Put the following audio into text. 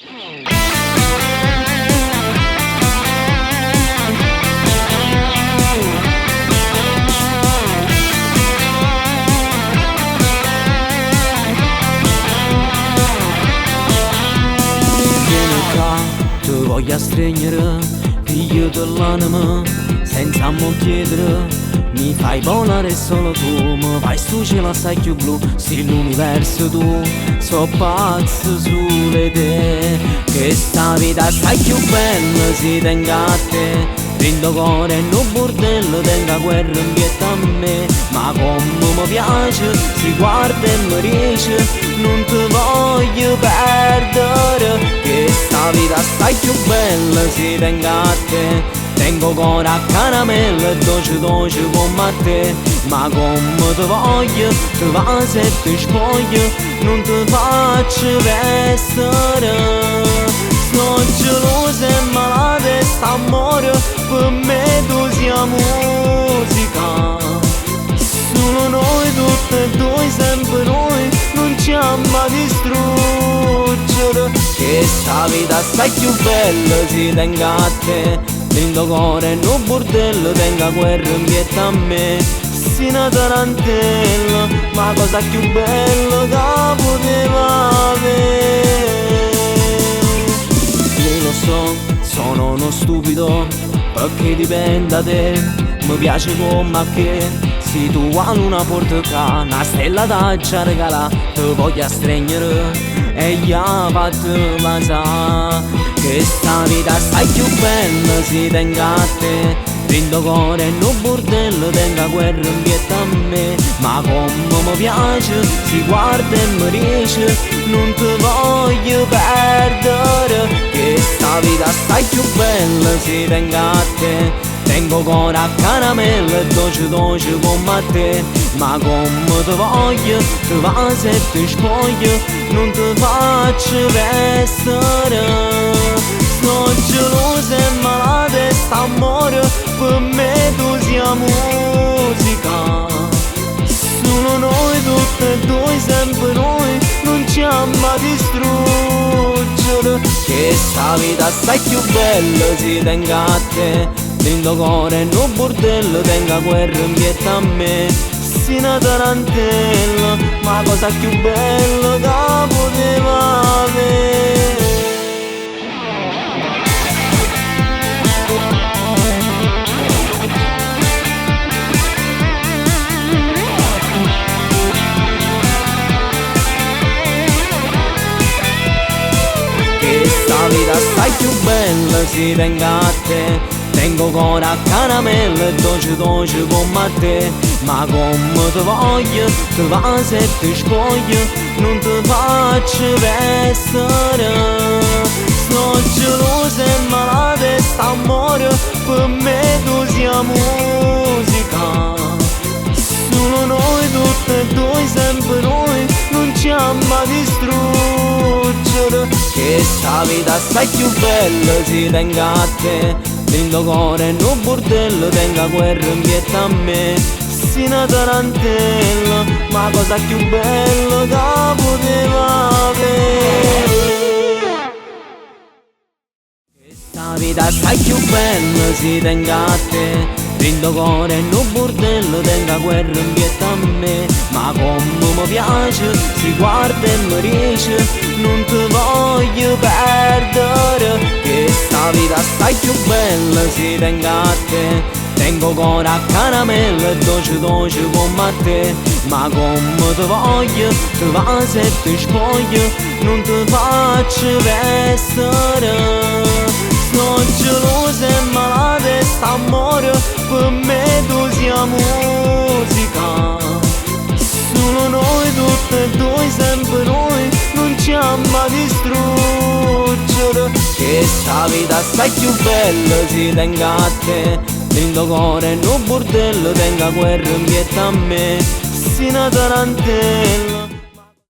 Ti voglio stringere, figlio dell'anima, senza mo chiedere. Mi fai volare solo tu, mi fai sto cielo assai più blu. Sì, l'universo tu, so pazzo sulle te. Che sta vita assai più bella si tenga a te. Rindo cuore in un bordello, tenga guerra in pietà a me. Ma come mi piace, si guarda e mi dice non ti voglio perdere. Che sta vita assai più bella si tenga a te. Tengo cuore a caramella e dolce dolce come a te. Ma come ti voglio, ti va se ti spoglio, non ti faccio vestire. Sono gelosa e malata e st'amore, per me tu sei musica. Solo noi, tutte e due, sempre noi, non ci ama distruggere. Che sta vita assai più bella si tenga a te. Lindo cuore in un bordello, tenga guerra in pietà a me. Sì, una tarantella, ma cosa più bella che poteva avere. Io lo so, sono uno stupido, perché dipende da te. Mi piace come a che, se tu a una porta una stella d'accia regala, ti voglio stringere e gli ha fatto passare. Che sta vita assai più bella si tenga a te. Rindo cuore in un bordello, tenga guerra in pietà a me. Ma come mi piace, si guarda e mi dice non ti voglio perdere. Che sta vita assai più bella si tenga a te. Tengo cuore a caramella e dolce dolce come a te. Ma come ti voglio, ti va se ti spoglio, non ti faccio vestire. Sono gelosa e malata e st'amore, per me tu sei musica. Solo noi, tutte e due, sempre noi, non ci ama distruggere. Che sta vita assai più bella si tenga a te. Lindo cuore in un bordello, tenga guerra in pietà a me. Sì, una tarantella, ma cosa più bella che poteva avere. Che sta vita assai più bella si tenga a te. Tengo cuore a caramella e dolce dolce come a te. Ma come ti voglio, ti va se ti spoglio, non ti faccio vestire. Sono gelosa e malata e st'amore, per me tu sei musica. Solo noi, tutte e due, sempre noi, non ci ama distruggere. Che sta vita assai più bella si tenga a te. Lindo cuore in un bordello, tenga guerra in pietà a me. Sì, una tarantella, ma cosa più bella che poteva avere. Questa vita assai più bella si tenga a te. Rindo cuore in un bordello, tenga guerra in pietà a me. Ma come mi piace, si guarda e mi dice non ti voglio perdere. Che sta vita assai più bella si tenga a te. Tengo cuore a caramella e dolce dolce come a te. Ma come ti voglio, ti va se ti spoglio, non ti faccio vestire. Sono gelosa e malata e st'amore, per me tu sei musica. Solo noi, tutte e due, sempre noi, non ci ama distruggere. Che sta vita assai più bella si tenga a te. Lindo cuore in un bordello, tenga guerra in pietà a me. Sì, una tarantella.